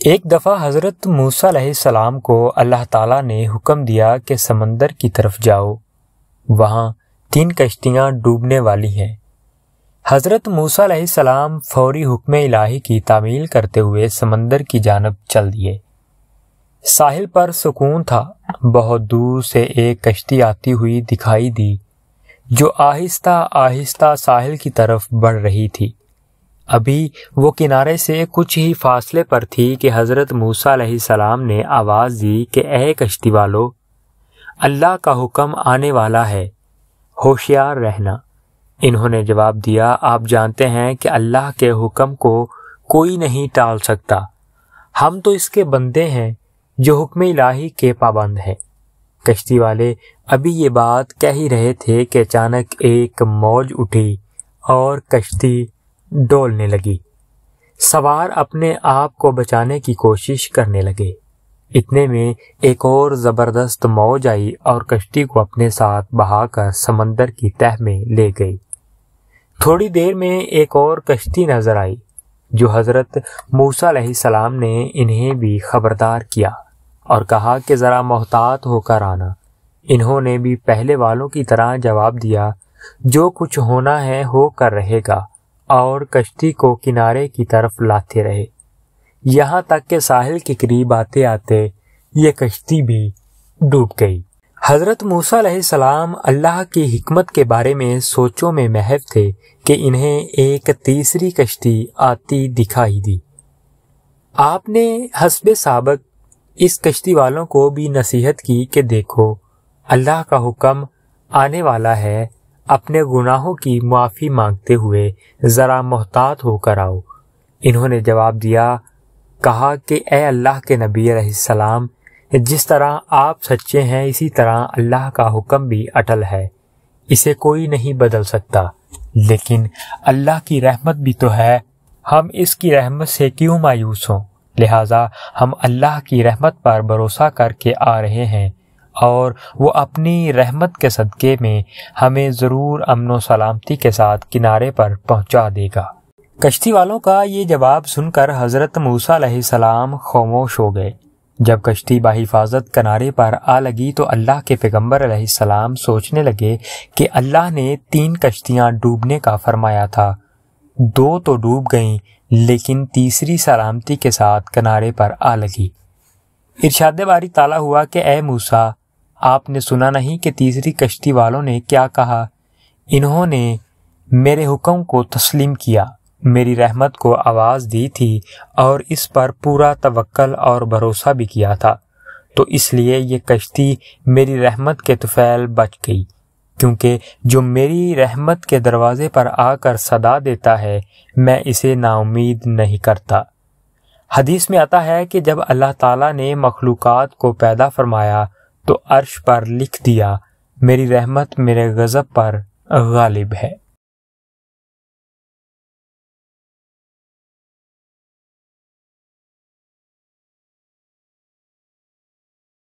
ایک دفعہ حضرت موسیٰ علیہ السلام کو اللہ تعالیٰ نے حکم دیا کہ سمندر کی طرف جاؤ، وہاں 3 کشتیاں ڈوبنے والی ہیں۔ حضرت موسیٰ علیہ السلام فوری حکم الہی کی تعمیل کرتے ہوئے سمندر کی جانب چل دیے۔ ساحل پر سکون تھا۔ بہت دور سے ایک کشتی آتی ہوئی دکھائی دی جو آہستہ آہستہ ساحل کی طرف بڑھ رہی تھی۔ ابھی وہ کنارے سے کچھ ہی فاصلے پر تھی کہ حضرت موسیٰ علیہ السلام نے آواز دی کہ اے کشتی والو، اللہ کا حکم آنے والا ہے، ہوشیار رہنا۔ انہوں نے جواب دیا، آپ جانتے ہیں کہ اللہ کے حکم کو کوئی نہیں ٹال سکتا، ہم تو اس کے بندے ہیں جو حکم الہی کے پابند ہیں۔ کشتی والے ابھی یہ بات کہہ ہی رہے تھے کہ اچانک ایک موج اٹھی اور کشتی ڈولنے لگی۔ سوار اپنے آپ کو بچانے کی کوشش کرنے لگے۔ اتنے میں ایک اور زبردست موج آئی اور کشتی کو اپنے ساتھ بہا کر سمندر کی تہہ میں لے گئی۔ تھوڑی دیر میں ایک اور کشتی نظر آئی جو حضرت موسیٰ علیہ السلام نے انہیں بھی خبردار کیا اور کہا کہ ذرا محتاط ہو کر آنا۔ انہوں نے بھی پہلے والوں کی طرح جواب دیا، جو کچھ ہونا ہے ہو کر رہے گا، اور کشتی کو کنارے کی طرف لاتے رہے، یہاں تک کہ ساحل کے قریب آتے آتے یہ کشتی بھی ڈوب گئی۔ حضرت موسیٰ علیہ السلام اللہ کی حکمت کے بارے میں سوچوں میں محو تھے کہ انہیں ایک تیسری کشتی آتی دکھائی دی۔ آپ نے حسب سابق اس کشتی والوں کو بھی نصیحت کی کہ دیکھو، اللہ کا حکم آنے والا ہے، اپنے گناہوں کی معافی مانگتے ہوئے ذرا محتاط ہو کر آؤ۔ انہوں نے جواب دیا، کہا کہ اے اللہ کے نبی علیہ السلام، جس طرح آپ سچے ہیں اسی طرح اللہ کا حکم بھی اٹل ہے، اسے کوئی نہیں بدل سکتا، لیکن اللہ کی رحمت بھی تو ہے، ہم اس کی رحمت سے کیوں مایوس ہوں؟ لہٰذا ہم اللہ کی رحمت پر بھروسہ کر کے آ رہے ہیں، اور وہ اپنی رحمت کے صدقے میں ہمیں ضرور امن و سلامتی کے ساتھ کنارے پر پہنچا دے گا۔ کشتی والوں کا یہ جواب سن کر حضرت موسیٰ علیہ السلام خاموش ہو گئے۔ جب کشتی بحفاظت کنارے پر آ لگی تو اللہ کے پیغمبر علیہ السلام سوچنے لگے کہ اللہ نے 3 کشتیاں ڈوبنے کا فرمایا تھا، 2 تو ڈوب گئیں لیکن تیسری سلامتی کے ساتھ کنارے پر آ لگی۔ ارشاد باری تعالیٰ ہوا کہ اے موسیٰ، آپ نے سنا نہیں کہ تیسری کشتی والوں نے کیا کہا؟ انہوں نے میرے حکم کو تسلیم کیا، میری رحمت کو آواز دی تھی اور اس پر پورا توکل اور بھروسہ بھی کیا تھا، تو اس لیے یہ کشتی میری رحمت کے طفیل بچ گئی، کیونکہ جو میری رحمت کے دروازے پر آ کر صدا دیتا ہے میں اسے نا امید نہیں کرتا۔ حدیث میں آتا ہے کہ جب اللہ تعالیٰ نے مخلوقات کو پیدا فرمایا تو عرش پر لکھ دیا، میری رحمت میرے غضب پر غالب ہے۔